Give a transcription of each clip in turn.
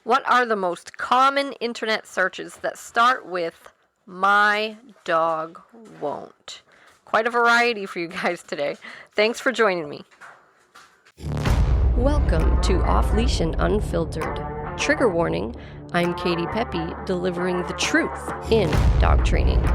What are the most common internet searches that start with "my dog won't"? Quite a variety for you guys today. Thanks for joining me. Welcome to Off Leash and Unfiltered. Trigger warning, I'm Katie Pepe, delivering the truth in dog training.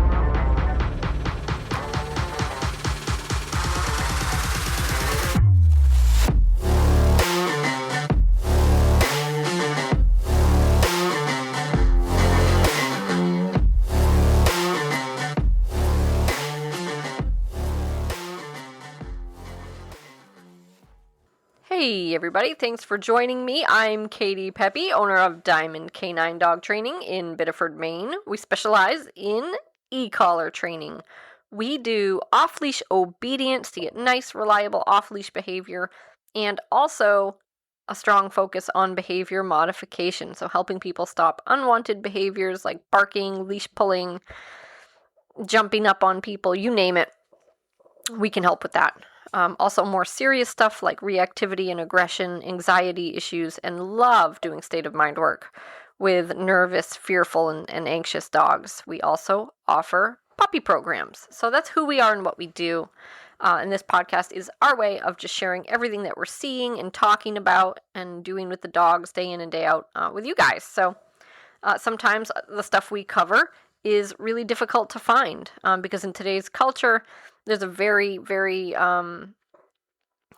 Hey everybody, thanks for joining me. I'm Katie Pepe, owner of Diamond Canine Dog Training in Biddeford, Maine. We specialize in e-collar training. We do off-leash obedience to get nice, reliable off-leash behavior, and also a strong focus on behavior modification, so helping people stop unwanted behaviors like barking, leash pulling, jumping up on people, you name it. We can help with that. Also more serious stuff like reactivity and aggression, anxiety issues, and love doing state of mind work with nervous, fearful, and anxious dogs. We also offer puppy programs. So that's who we are and what we do. And this podcast is our way of just sharing everything that we're seeing and talking about and doing with the dogs day in and day out with you guys. So sometimes the stuff we cover is really difficult to find because in today's culture, there's a very, very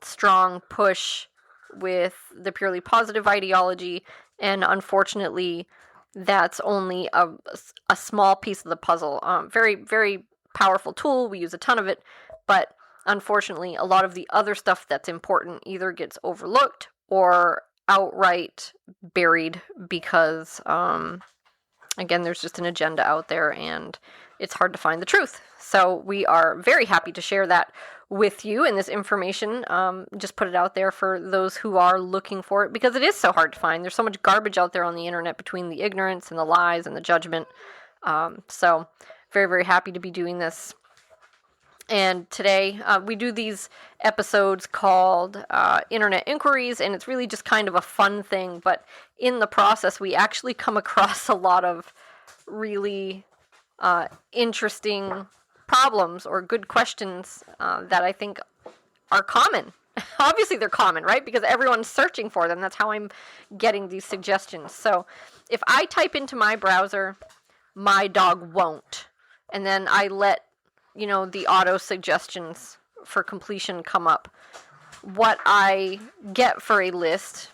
strong push with the purely positive ideology, and unfortunately, that's only a small piece of the puzzle. Very, very powerful tool. We use a ton of it, but unfortunately, a lot of the other stuff that's important either gets overlooked or outright buried because, again, there's just an agenda out there, and it's hard to find the truth. So we are very happy to share that with you, and this information, just put it out there for those who are looking for it, because it is so hard to find. There's so much garbage out there on the internet between the ignorance and the lies and the judgment. So very, very happy to be doing this. And today we do these episodes called Internet Inquiries, and it's really just kind of a fun thing. But in the process, we actually come across a lot of really interesting problems or good questions that I think are common. Obviously, they're common, right? Because everyone's searching for them. That's how I'm getting these suggestions. So if I type into my browser, "my dog won't," and then I let the auto suggestions for completion come up, what I get for a list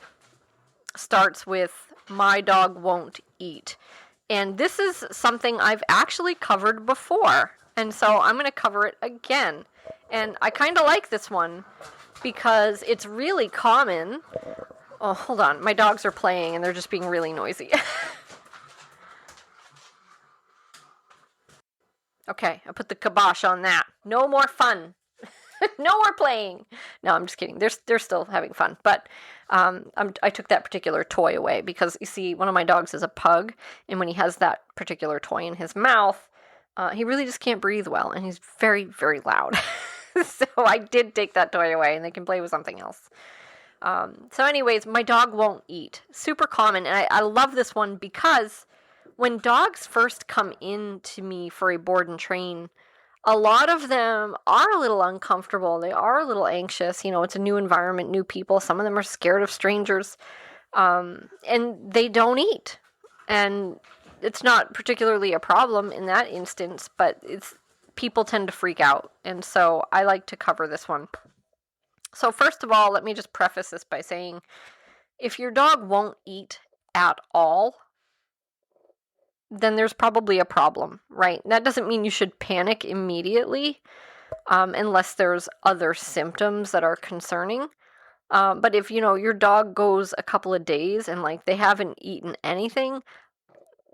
starts with "my dog won't eat." And this is something I've actually covered before. And so I'm going to cover it again. And I kind of like this one because it's really common. Oh, hold on. My dogs are playing and they're just being really noisy. Okay, I put the kibosh on that. No more fun. No more playing. No, I'm just kidding. They're still having fun. But I took that particular toy away because, you see, one of my dogs is a pug, and when he has that particular toy in his mouth, he really just can't breathe well, and he's very, very loud. So I did take that toy away, and they can play with something else. So anyways, my dog won't eat. Super common, and I love this one because when dogs first come in to me for a board and train, a lot of them are a little uncomfortable. They are a little anxious. It's a new environment, new people. Some of them are scared of strangers, and they don't eat. And it's not particularly a problem in that instance, but people tend to freak out. And so I like to cover this one. So first of all, let me just preface this by saying, if your dog won't eat at all, then there's probably a problem, right? That doesn't mean you should panic immediately, unless there's other symptoms that are concerning. But if, your dog goes a couple of days and they haven't eaten anything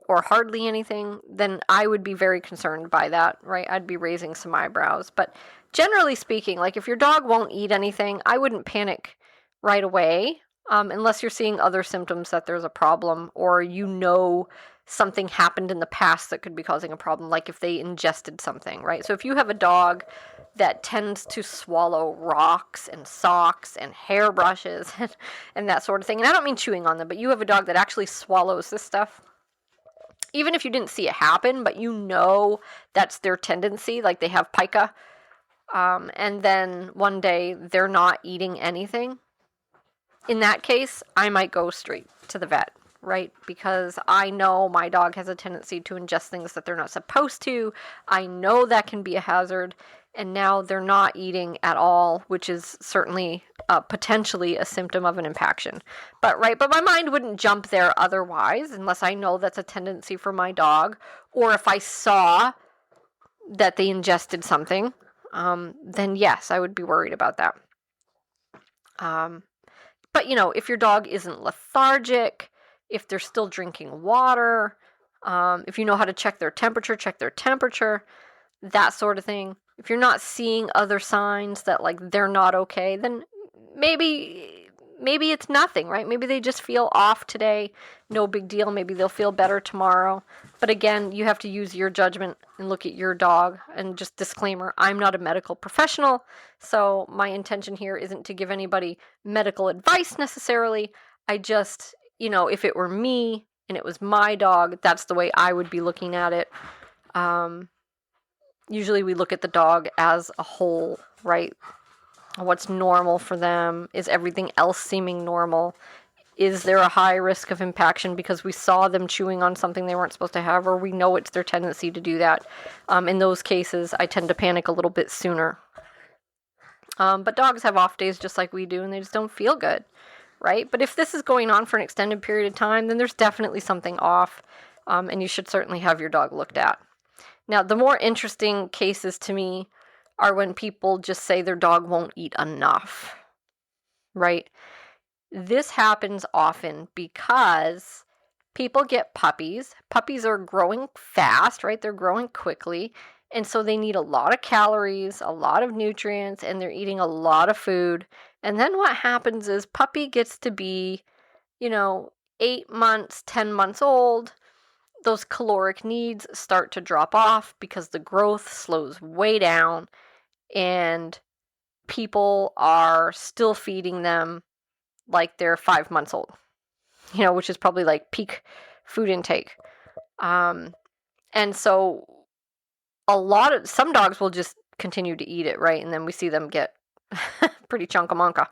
or hardly anything, then I would be very concerned by that, right? I'd be raising some eyebrows. But generally speaking, if your dog won't eat anything, I wouldn't panic right away, unless you're seeing other symptoms that there's a problem, or something happened in the past that could be causing a problem, like if they ingested something, right? So if you have a dog that tends to swallow rocks and socks and hairbrushes and that sort of thing. And I don't mean chewing on them, but you have a dog that actually swallows this stuff. Even if you didn't see it happen, but you know that's their tendency, like they have pica, and then one day they're not eating anything. In that case, I might go straight to the vet, right? Because I know my dog has a tendency to ingest things that they're not supposed to. I know that can be a hazard, and now they're not eating at all, which is certainly potentially a symptom of an impaction. But my mind wouldn't jump there otherwise, unless I know that's a tendency for my dog, or if I saw that they ingested something, then yes, I would be worried about that. But, if your dog isn't lethargic, if they're still drinking water, if you know how to check their temperature, that sort of thing. If you're not seeing other signs that, like, they're not okay, then maybe it's nothing, right? Maybe they just feel off today. No big deal. Maybe they'll feel better tomorrow. But again, you have to use your judgment and look at your dog. And just disclaimer, I'm not a medical professional, so my intention here isn't to give anybody medical advice necessarily. I just, if it were me and it was my dog, that's the way I would be looking at it. Usually we look at the dog as a whole, right? What's normal for them? Is everything else seeming normal? Is there a high risk of impaction because we saw them chewing on something they weren't supposed to have, or we know it's their tendency to do that? In those cases, I tend to panic a little bit sooner. But dogs have off days just like we do, and they just don't feel good, right? But if this is going on for an extended period of time, then there's definitely something off, and you should certainly have your dog looked at. Now, the more interesting cases to me are when people just say their dog won't eat enough, right? This happens often because people get puppies. Puppies are growing fast, right? They're growing quickly. And so they need a lot of calories, a lot of nutrients, and they're eating a lot of food. And then what happens is puppy gets to be, 8 months, 10 months old. Those caloric needs start to drop off because the growth slows way down, and people are still feeding them like they're 5 months old, which is probably like peak food intake. And so some dogs will just continue to eat it, right? And then we see them get pretty chunkamonka.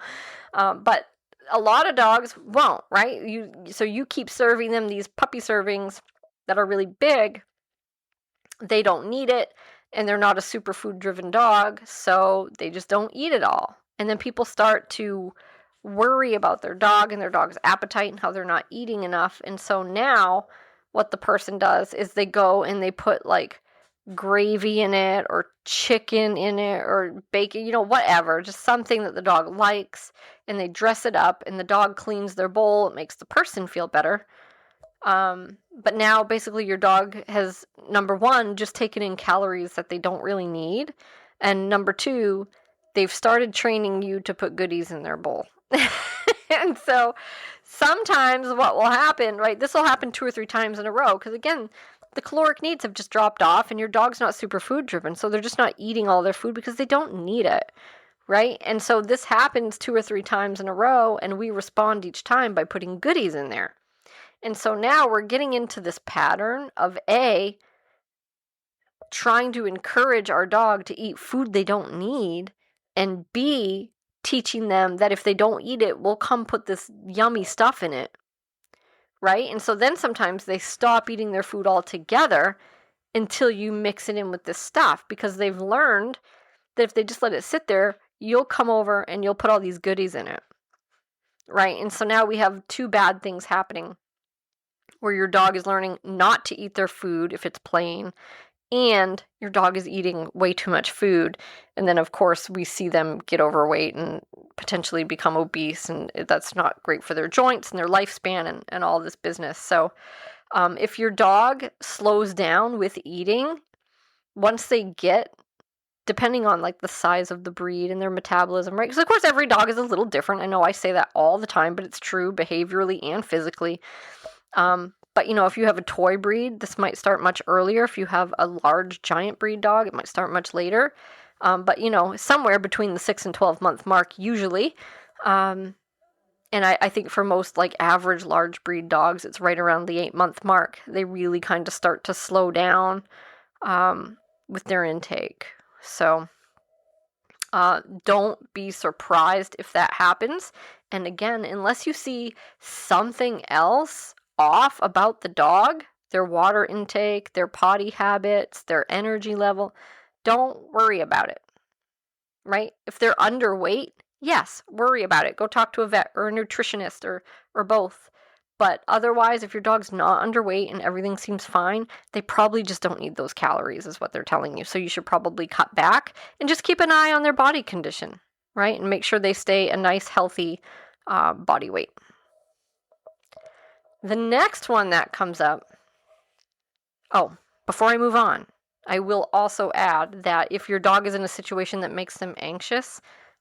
But a lot of dogs won't, right? So you keep serving them these puppy servings that are really big. They don't need it, and they're not a super food driven dog, so they just don't eat it all. And then people start to worry about their dog and their dog's appetite and how they're not eating enough. And so now what the person does is they go and they put like gravy in it or chicken in it or bacon, whatever, just something that the dog likes, and they dress it up, and the dog cleans their bowl. It makes the person feel better. But now basically your dog has, number one, just taken in calories that they don't really need. And number two, they've started training you to put goodies in their bowl. And so sometimes what will happen, right, this will happen 2 or 3 times in a row, because again, the caloric needs have just dropped off and your dog's not super food driven. So they're just not eating all their food because they don't need it, right? And so this happens 2 or 3 times in a row, and we respond each time by putting goodies in there. And so now we're getting into this pattern of A, trying to encourage our dog to eat food they don't need, and B, teaching them that if they don't eat it, we'll come put this yummy stuff in it, right? And so then sometimes they stop eating their food altogether until you mix it in with this stuff, because they've learned that if they just let it sit there, you'll come over and you'll put all these goodies in it, right? And so now we have 2 bad things happening, where your dog is learning not to eat their food if it's plain, and your dog is eating way too much food. And then, of course, we see them get overweight and potentially become obese, and that's not great for their joints and their lifespan and all this business. So if your dog slows down with eating, once they get, depending on like the size of the breed and their metabolism, right? Because, of course, every dog is a little different. I know I say that all the time, but it's true behaviorally and physically. But, if you have a toy breed, this might start much earlier. If you have a large giant breed dog, it might start much later. But, somewhere between the 6 and 12 month mark, usually. And I think for most like average large breed dogs, it's right around the 8-month mark. They really kind of start to slow down with their intake. So don't be surprised if that happens. And again, unless you see something else off about the dog, their water intake, their potty habits, their energy level, don't worry about it, right? If they're underweight, yes, worry about it. Go talk to a vet or a nutritionist or both. But otherwise, if your dog's not underweight and everything seems fine, they probably just don't need those calories, is what they're telling you. So you should probably cut back and just keep an eye on their body condition, right? And make sure they stay a nice, healthy body weight. The next one that comes up, before I move on, I will also add that if your dog is in a situation that makes them anxious,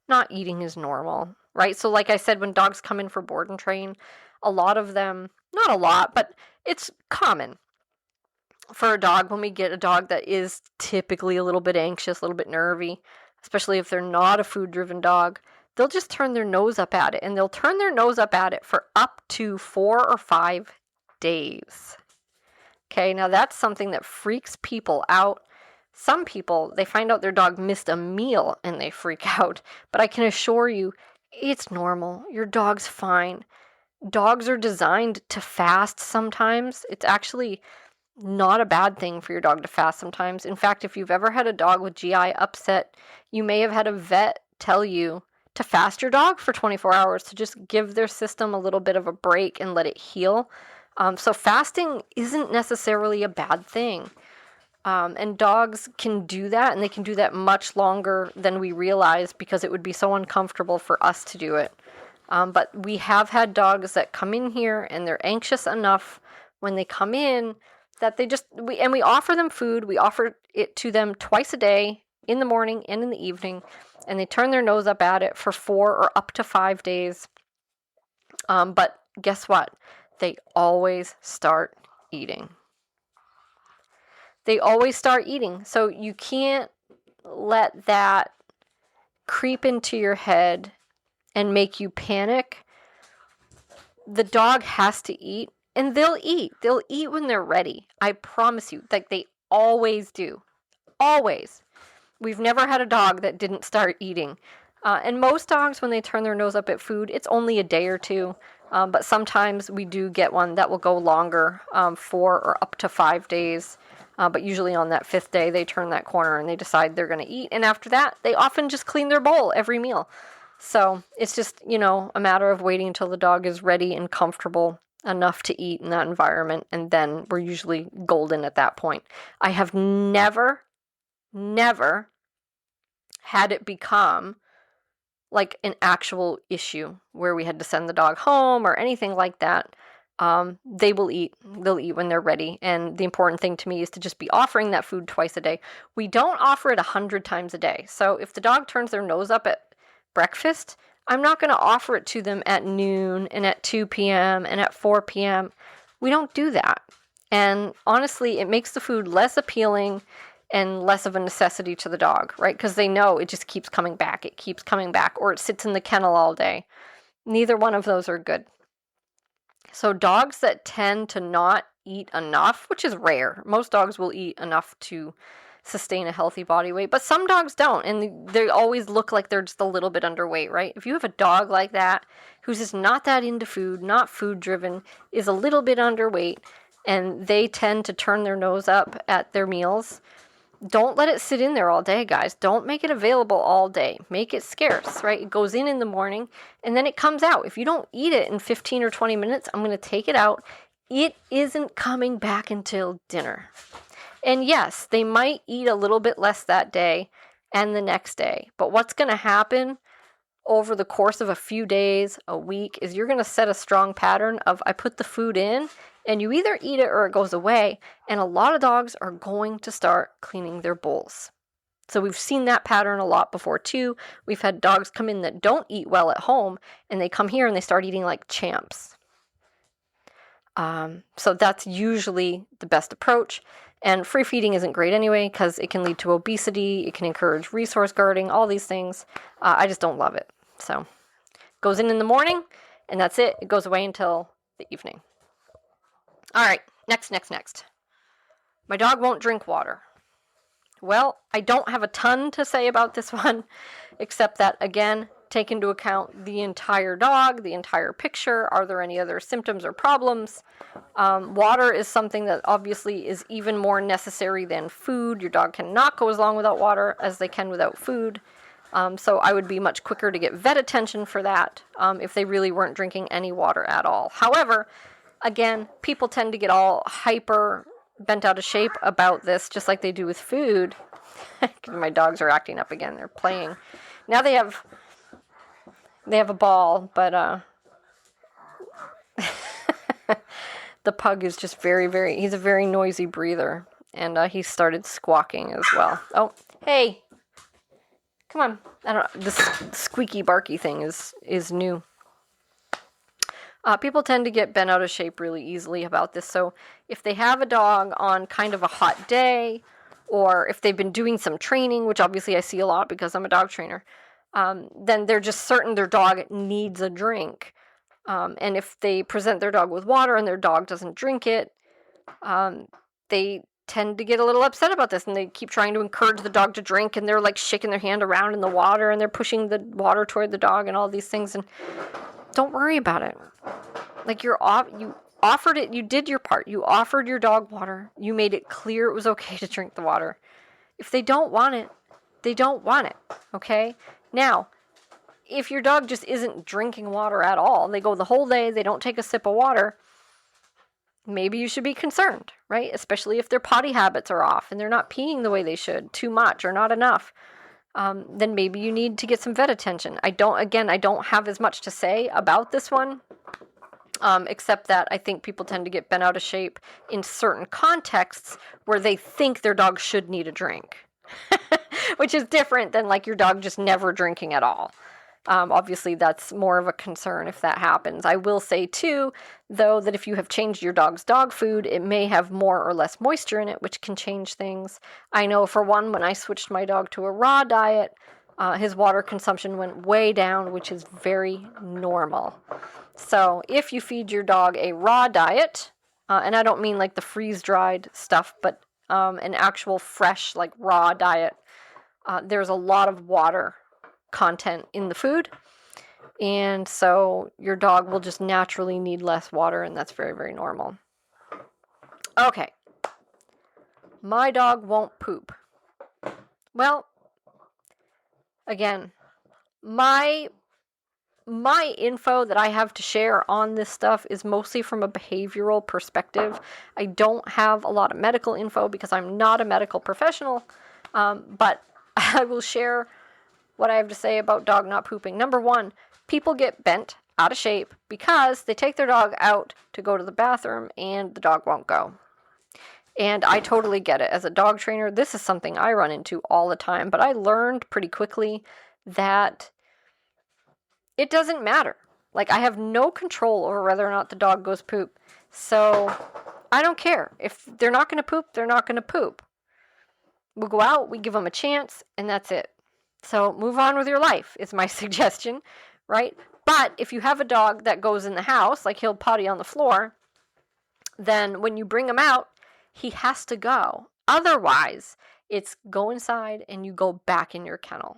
not eating is normal, right? So like I said, when dogs come in for board and train, a lot of them, not a lot, but it's common for a dog when we get a dog that is typically a little bit anxious, a little bit nervy, especially if they're not a food-driven dog, they'll just turn their nose up at it, and they'll turn their nose up at it for up to 4 or 5 days. Okay, now that's something that freaks people out. Some people, they find out their dog missed a meal and they freak out. But I can assure you, it's normal. Your dog's fine. Dogs are designed to fast sometimes. It's actually not a bad thing for your dog to fast sometimes. In fact, if you've ever had a dog with GI upset, you may have had a vet tell you to fast your dog for 24 hours, to just give their system a little bit of a break and let it heal. So fasting isn't necessarily a bad thing. And dogs can do that, and they can do that much longer than we realize because it would be so uncomfortable for us to do it. But we have had dogs that come in here and they're anxious enough when they come in that we offer them food. We offer it to them twice a day, in the morning and in the evening, and they turn their nose up at it for 4 or up to 5 days. But guess what? They always start eating. They always start eating. So you can't let that creep into your head and make you panic. The dog has to eat, and they'll eat. They'll eat when they're ready. I promise you. Like they always do. Always. We've never had a dog that didn't start eating. And most dogs, when they turn their nose up at food, it's only a day or two. But sometimes we do get one that will go longer, 4 or up to 5 days. But usually on that 5th day, they turn that corner and they decide they're going to eat. And after that, they often just clean their bowl every meal. So it's just, a matter of waiting until the dog is ready and comfortable enough to eat in that environment. And then we're usually golden at that point. I have never had it become like an actual issue where we had to send the dog home or anything like that. They will eat. They'll eat when they're ready. And the important thing to me is to just be offering that food twice a day. We don't offer it 100 times a day. So if the dog turns their nose up at breakfast, I'm not going to offer it to them at noon and at 2 p.m. and at 4 p.m. We don't do that. And honestly, it makes the food less appealing and less of a necessity to the dog, right? Because they know it just keeps coming back. It keeps coming back, or it sits in the kennel all day. Neither one of those are good. So dogs that tend to not eat enough, which is rare. Most dogs will eat enough to sustain a healthy body weight, but some dogs don't, and they always look like they're just a little bit underweight, right? If you have a dog like that, who's just not that into food, not food driven, is a little bit underweight, and they tend to turn their nose up at their meals, don't let it sit in there all day, guys. Don't make it available all day. Make it scarce, right? It goes in the morning, and then it comes out. If you don't eat it in 15 or 20 minutes, I'm going to take it out. It isn't coming back until dinner. And yes, they might eat a little bit less that day and the next day. But what's going to happen over the course of a few days, a week, is you're going to set a strong pattern of I put the food in, and you either eat it or it goes away. And a lot of dogs are going to start cleaning their bowls. So we've seen that pattern a lot before too. We've had dogs come in that don't eat well at home, and they come here and they start eating like champs. So that's usually the best approach. And free feeding isn't great anyway because it can lead to obesity. It can encourage resource guarding, all these things. I just don't love it. So goes in the morning, and that's it. It goes away until the evening. All right, next. My dog won't drink water. Well, I don't have a ton to say about this one, except that, again, take into account the entire dog, the entire picture. Are there any other symptoms or problems? Water is something that obviously is even more necessary than food. Your dog cannot go as long without water as they can without food. So I would be much quicker to get vet attention for that if they really weren't drinking any water at all. However, again, people tend to get all hyper bent out of shape about this, just like they do with food. My dogs are acting up again. They're playing. Now they have a ball, but the pug is just he's a very noisy breather, and he started squawking as well. Oh, hey, come on. I don't know, this squeaky barky thing is new. People tend to get bent out of shape really easily about this. So if they have a dog on kind of a hot day, or if they've been doing some training, which obviously I see a lot because I'm a dog trainer, then they're just certain their dog needs a drink. And if they present their dog with water and their dog doesn't drink it, they tend to get a little upset about this, and they keep trying to encourage the dog to drink, and they're like shaking their hand around in the water, and they're pushing the water toward the dog and all these things. And don't worry about it. Like you offered it, you did your part. You offered your dog water. You made it clear it was okay to drink the water. If they don't want it, they don't want it, okay? Now, if your dog just isn't drinking water at all, they go the whole day, they don't take a sip of water, maybe you should be concerned, right? Especially if their potty habits are off and they're not peeing the way they should, too much or not enough. Then maybe you need to get some vet attention. I don't have as much to say about this one, except that I think people tend to get bent out of shape in certain contexts where they think their dog should need a drink, which is different than like your dog just never drinking at all. Obviously, that's more of a concern if that happens. I will say, too, though, that if you have changed your dog's dog food, it may have more or less moisture in it, which can change things. I know, for one, when I switched my dog to a raw diet, his water consumption went way down, which is very normal. So if you feed your dog a raw diet, and I don't mean like the freeze-dried stuff, but an actual fresh, like raw diet, there's a lot of water content in the food, and so your dog will just naturally need less water, and that's very, very normal. Okay, my dog won't poop. Well, again, my info that I have to share on this stuff is mostly from a behavioral perspective. I don't have a lot of medical info because I'm not a medical professional, but I will share what I have to say about dog not pooping. Number one, people get bent out of shape because they take their dog out to go to the bathroom and the dog won't go. And I totally get it. As a dog trainer, this is something I run into all the time, but I learned pretty quickly that it doesn't matter. Like, I have no control over whether or not the dog goes poop. So I don't care. If they're not going to poop, they're not going to poop. We'll go out, we give them a chance, and that's it. So move on with your life is my suggestion, right? But if you have a dog that goes in the house, like he'll potty on the floor, then when you bring him out, he has to go. Otherwise, it's go inside and you go back in your kennel,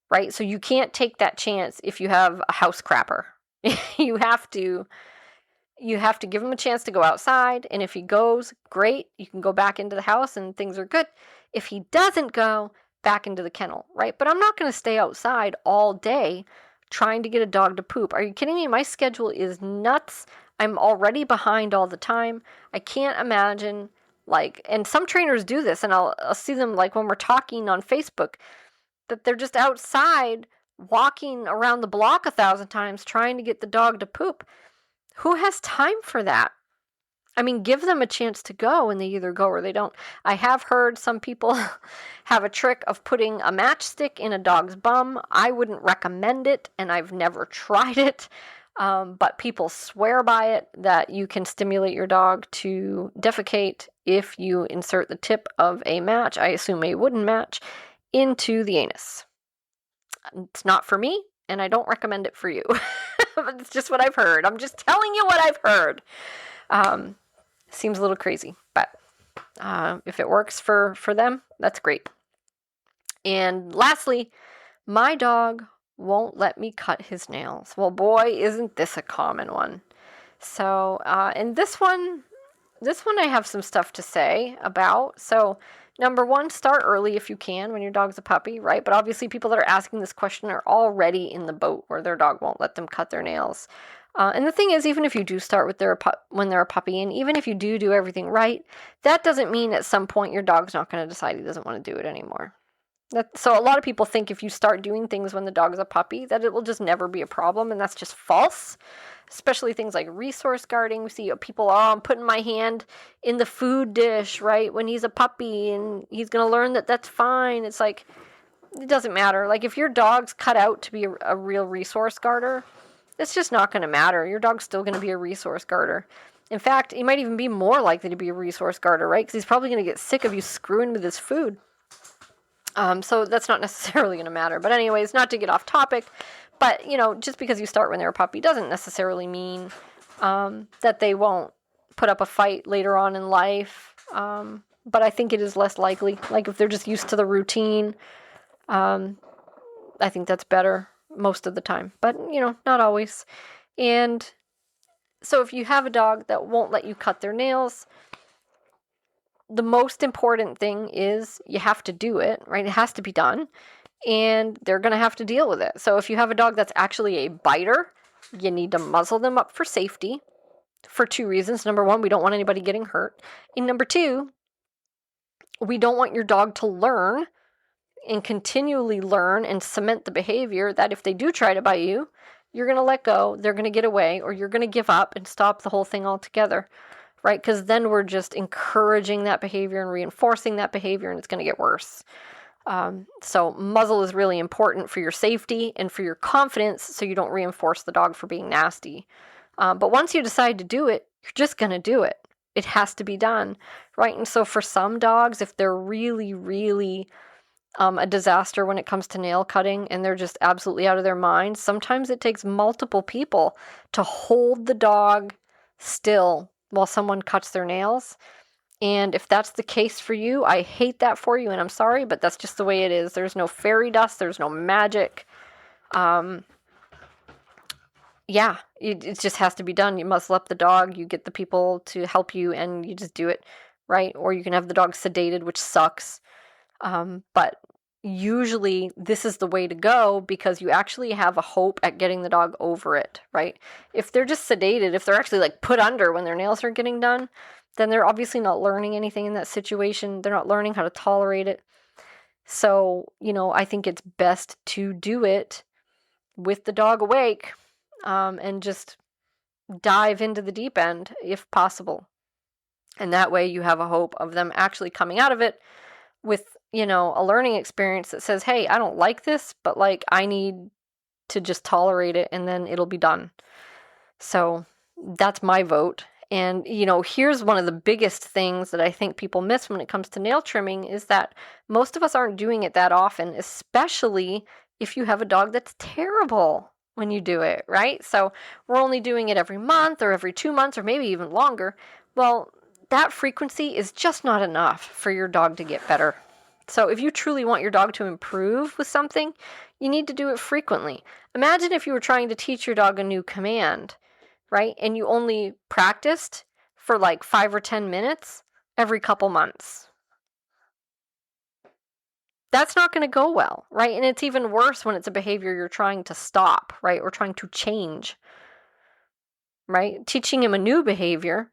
right? So you can't take that chance if you have a house crapper. You have to give him a chance to go outside, and if he goes, great, you can go back into the house and things are good. If he doesn't go, back into the kennel, right? But I'm not going to stay outside all day trying to get a dog to poop. Are you kidding me? My schedule is nuts. I'm already behind all the time. I can't imagine, like, and some trainers do this, and I'll see them, like, when we're talking on Facebook, that they're just outside walking around the block 1,000 times trying to get the dog to poop. Who has time for that? I mean, give them a chance to go, and they either go or they don't. I have heard some people have a trick of putting a matchstick in a dog's bum. I wouldn't recommend it, and I've never tried it. But people swear by it that you can stimulate your dog to defecate if you insert the tip of a match, I assume a wooden match, into the anus. It's not for me, and I don't recommend it for you. But it's just what I've heard. I'm just telling you what I've heard. Seems a little crazy, but if it works for them, that's great. And lastly, my dog won't let me cut his nails. Well, boy, isn't this a common one. So, and this one I have some stuff to say about. So, number one, start early if you can when your dog's a puppy, right? But obviously, people that are asking this question are already in the boat where their dog won't let them cut their nails. And the thing is, even if you do start with when they're a puppy, and even if you do everything right, that doesn't mean at some point your dog's not going to decide he doesn't want to do it anymore. So a lot of people think if you start doing things when the dog's a puppy, that it will just never be a problem, and that's just false. Especially things like resource guarding. We see people, I'm putting my hand in the food dish, right, when he's a puppy, and he's going to learn that that's fine. It's like, it doesn't matter. Like, if your dog's cut out to be a real resource guarder, it's just not going to matter. Your dog's still going to be a resource guarder. In fact, he might even be more likely to be a resource guarder, right, because he's probably going to get sick of you screwing with his food. So that's not necessarily going to matter. But anyways, not to get off topic, but, just because you start when they're a puppy doesn't necessarily mean that they won't put up a fight later on in life. But I think it is less likely. Like, if they're just used to the routine, I think that's better most of the time. But, not always. And so if you have a dog that won't let you cut their nails, the most important thing is you have to do it, right? It has to be done, and they're going to have to deal with it. So if you have a dog that's actually a biter, you need to muzzle them up for safety for two reasons. Number one, we don't want anybody getting hurt. And number two, we don't want your dog to learn and continually learn and cement the behavior that if they do try to bite you, you're going to let go, they're going to get away, or you're going to give up and stop the whole thing altogether. Right? Because then we're just encouraging that behavior and reinforcing that behavior, and it's going to get worse. So muzzle is really important for your safety and for your confidence, so you don't reinforce the dog for being nasty. But once you decide to do it, you're just going to do it. It has to be done, right? And so for some dogs, if they're really, really a disaster when it comes to nail cutting and they're just absolutely out of their minds, sometimes it takes multiple people to hold the dog still while someone cuts their nails. And if that's the case for you, I hate that for you, and I'm sorry, but that's just the way it is. There's no fairy dust, there's no magic. It just has to be done. You muzzle up the dog, you get the people to help you, and you just do it, right? Or you can have the dog sedated, which sucks. But usually this is the way to go because you actually have a hope at getting the dog over it, right? If they're just sedated, if they're actually like put under when their nails are getting done, then they're obviously not learning anything in that situation. They're not learning how to tolerate it. So, I think it's best to do it with the dog awake, and just dive into the deep end if possible. And that way you have a hope of them actually coming out of it with, a learning experience that says, hey, I don't like this, but like I need to just tolerate it and then it'll be done. So that's my vote. And, here's one of the biggest things that I think people miss when it comes to nail trimming is that most of us aren't doing it that often, especially if you have a dog that's terrible when you do it, right? So we're only doing it every month or every 2 months or maybe even longer. Well, that frequency is just not enough for your dog to get better. So if you truly want your dog to improve with something, you need to do it frequently. Imagine if you were trying to teach your dog a new command, right? And you only practiced for like 5 or 10 minutes every couple months. That's not going to go well, right? And it's even worse when it's a behavior you're trying to stop, right? Or trying to change, right? Teaching him a new behavior,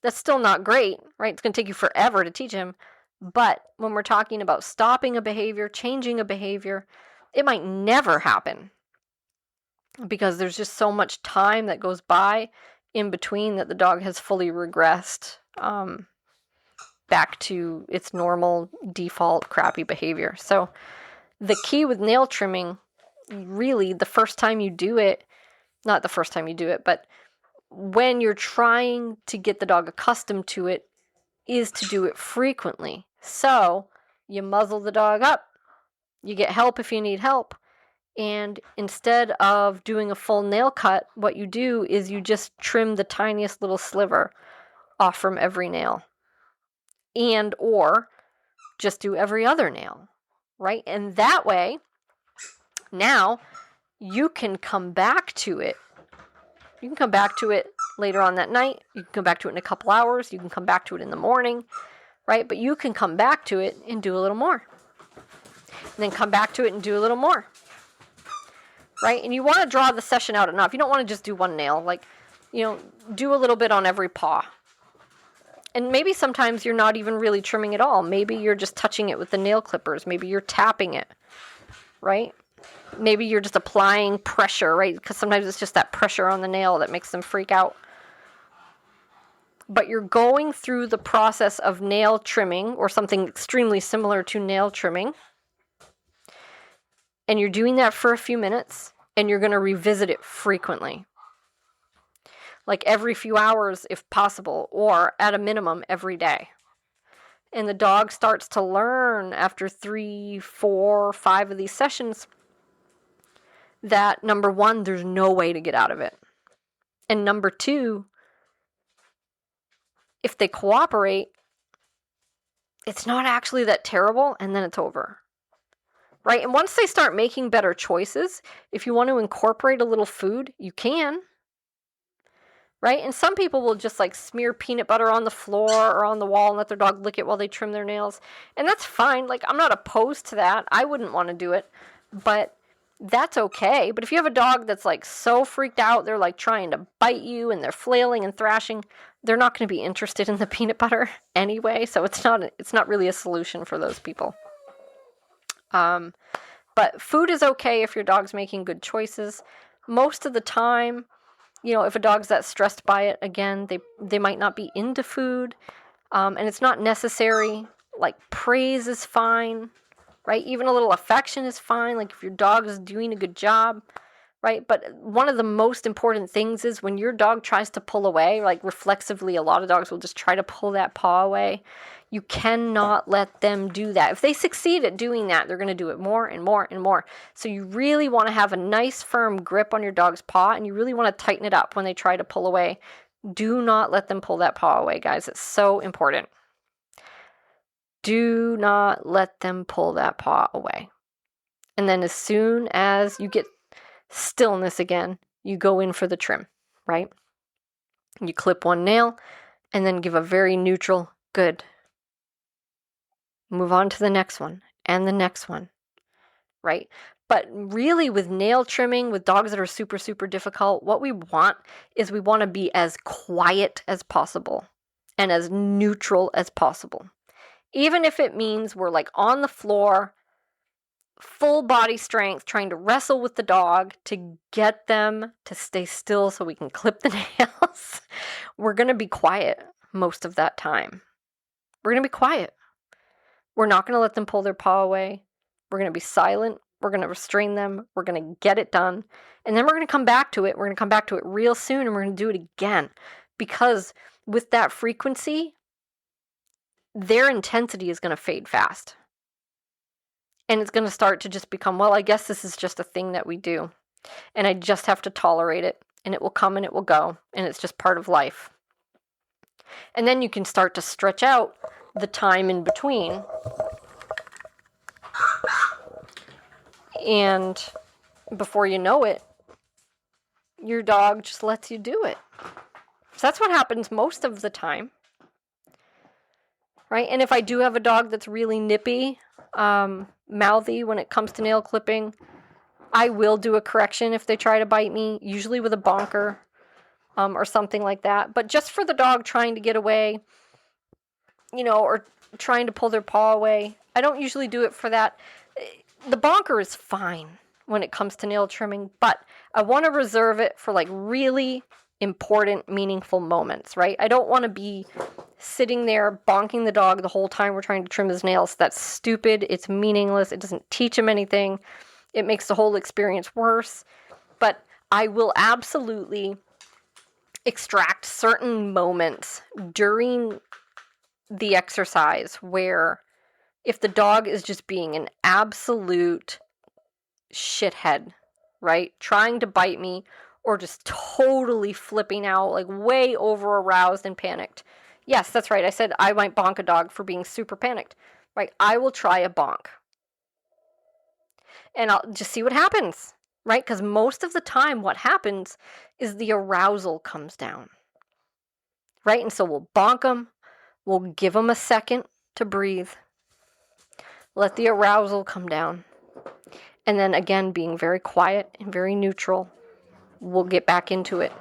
that's still not great, right? It's going to take you forever to teach him. But when we're talking about stopping a behavior, changing a behavior, it might never happen because there's just so much time that goes by in between that the dog has fully regressed back to its normal default crappy behavior. So the key with nail trimming, really, the first time you do it, not the first time you do it, but when you're trying to get the dog accustomed to it, is to do it frequently. So you muzzle the dog up, you get help if you need help, and instead of doing a full nail cut, what you do is you just trim the tiniest little sliver off from every nail. And or just do every other nail, right? And that way, now you can come back to it. You can come back to it later on that night. You can come back to it in a couple hours. You can come back to it in the morning, right? But you can come back to it and do a little more. And then come back to it and do a little more, right? And you want to draw the session out enough. You don't want to just do one nail. Like, do a little bit on every paw. And maybe sometimes you're not even really trimming at all. Maybe you're just touching it with the nail clippers. Maybe you're tapping it, right? Maybe you're just applying pressure, right? Because sometimes it's just that pressure on the nail that makes them freak out. But you're going through the process of nail trimming or something extremely similar to nail trimming. And you're doing that for a few minutes, and you're going to revisit it frequently. Like every few hours if possible, or at a minimum every day. And the dog starts to learn after 3, 4, 5 of these sessions that number one, there's no way to get out of it. And number two, if they cooperate, it's not actually that terrible, and then it's over. Right? And once they start making better choices, if you want to incorporate a little food, you can. Right? And some people will just like smear peanut butter on the floor or on the wall and let their dog lick it while they trim their nails. And that's fine. Like, I'm not opposed to that. I wouldn't want to do it, but that's okay. But if you have a dog that's like so freaked out, they're like trying to bite you and they're flailing and thrashing, they're not going to be interested in the peanut butter anyway. So it's not really a solution for those people. But food is okay if your dog's making good choices. Most of the time, if a dog's that stressed by it, again, they might not be into food, and it's not necessary. Like, praise is fine, right? Even a little affection is fine, like if your dog is doing a good job, right? But one of the most important things is when your dog tries to pull away, like reflexively, a lot of dogs will just try to pull that paw away. You cannot let them do that. If they succeed at doing that, they're going to do it more and more and more. So you really want to have a nice firm grip on your dog's paw, and you really want to tighten it up when they try to pull away. Do not let them pull that paw away, guys. It's so important. Do not let them pull that paw away. And then as soon as you get stillness again, you go in for the trim, right? You clip one nail and then give a very neutral, good. Move on to the next one and the next one, right? But really with nail trimming, with dogs that are super, super difficult, what we want is we want to be as quiet as possible and as neutral as possible. Even if it means we're like on the floor, full body strength, trying to wrestle with the dog to get them to stay still so we can clip the nails, we're going to be quiet most of that time. We're going to be quiet. We're not going to let them pull their paw away. We're going to be silent. We're going to restrain them. We're going to get it done. And then we're going to come back to it. We're going to come back to it real soon, and we're going to do it again. Because with that frequency, their intensity is going to fade fast. And it's going to start to just become, well, I guess this is just a thing that we do. And I just have to tolerate it. And it will come and it will go. And it's just part of life. And then you can start to stretch out the time in between. And before you know it, your dog just lets you do it. So that's what happens most of the time. Right? And if I do have a dog that's really nippy, mouthy when it comes to nail clipping, I will do a correction if they try to bite me, usually with a bonker or something like that. But just for the dog trying to get away, or trying to pull their paw away, I don't usually do it for that. The bonker is fine when it comes to nail trimming, but I want to reserve it for like really important, meaningful moments, right? I don't want to be sitting there bonking the dog the whole time we're trying to trim his nails. That's stupid. It's meaningless. It doesn't teach him anything. It makes the whole experience worse. But I will absolutely extract certain moments during the exercise where if the dog is just being an absolute shithead, right? Trying to bite me or just totally flipping out, like way over aroused and panicked. Yes, that's right. I said I might bonk a dog for being super panicked. Right? I will try a bonk. And I'll just see what happens, right? Because most of the time what happens is the arousal comes down, right? And so we'll bonk them, we'll give them a second to breathe, let the arousal come down, and then again, being very quiet and very neutral, we'll get back into it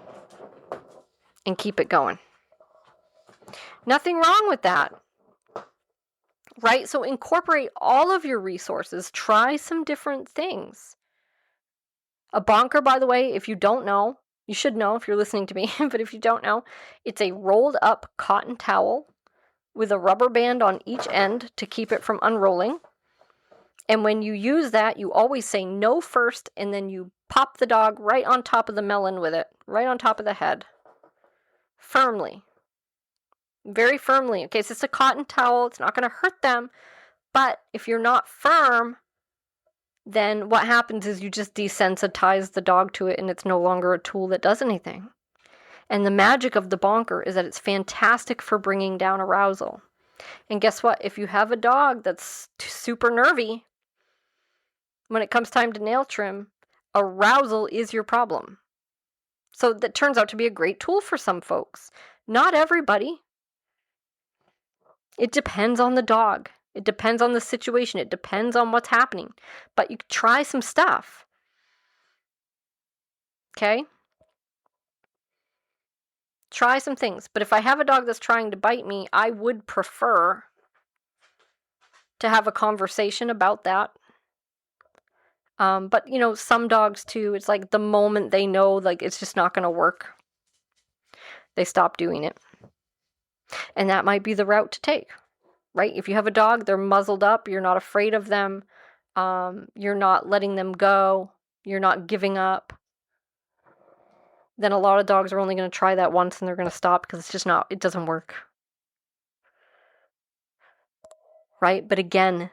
and keep it going. Nothing wrong with that, right? So incorporate all of your resources, try some different things. A bonker, by the way, if you don't know, you should know if you're listening to me, but if you don't know, it's a rolled up cotton towel with a rubber band on each end to keep it from unrolling. And when you use that, you always say no first, and then you pop the dog right on top of the melon with it, right on top of the head. Firmly. Very firmly. Okay, so it's a cotton towel. It's not going to hurt them. But if you're not firm, then what happens is you just desensitize the dog to it, and it's no longer a tool that does anything. And the magic of the bonker is that it's fantastic for bringing down arousal. And guess what? If you have a dog that's super nervy, when it comes time to nail trim, arousal is your problem. So that turns out to be a great tool for some folks. Not everybody. It depends on the dog. It depends on the situation. It depends on what's happening. But you can try some stuff. Okay? Try some things. But if I have a dog that's trying to bite me, I would prefer to have a conversation about that. But, some dogs too, it's like the moment they know, like, it's just not going to work, they stop doing it. And that might be the route to take, right? If you have a dog, they're muzzled up, you're not afraid of them, you're not letting them go, you're not giving up, then a lot of dogs are only going to try that once and they're going to stop because it doesn't work. Right? But again,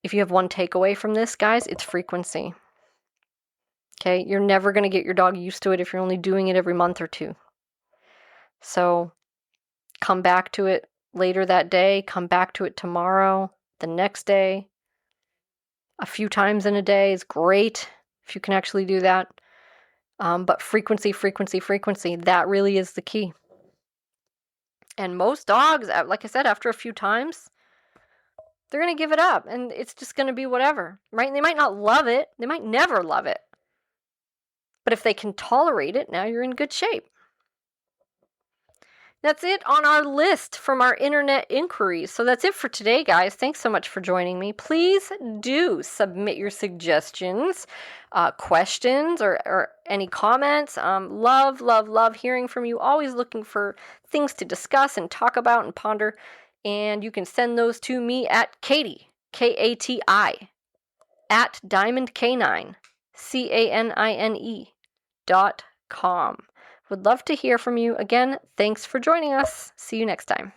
if you have one takeaway from this, guys, it's frequency. Okay? You're never going to get your dog used to it if you're only doing it every month or two. So come back to it later that day, come back to it tomorrow, the next day. A few times in a day is great if you can actually do that. But frequency, that really is the key. And most dogs, like I said, after a few times, they're going to give it up and it's just going to be whatever, right? And they might not love it. They might never love it. But if they can tolerate it, now you're in good shape. That's it on our list from our internet inquiries. So that's it for today, guys. Thanks so much for joining me. Please do submit your suggestions, questions, or any comments. Love hearing from you. Always looking for things to discuss and talk about and ponder. And you can send those to me at Kati, Kati, at diamondcanine, CANINE.com. Would love to hear from you. Again, thanks for joining us. See you next time.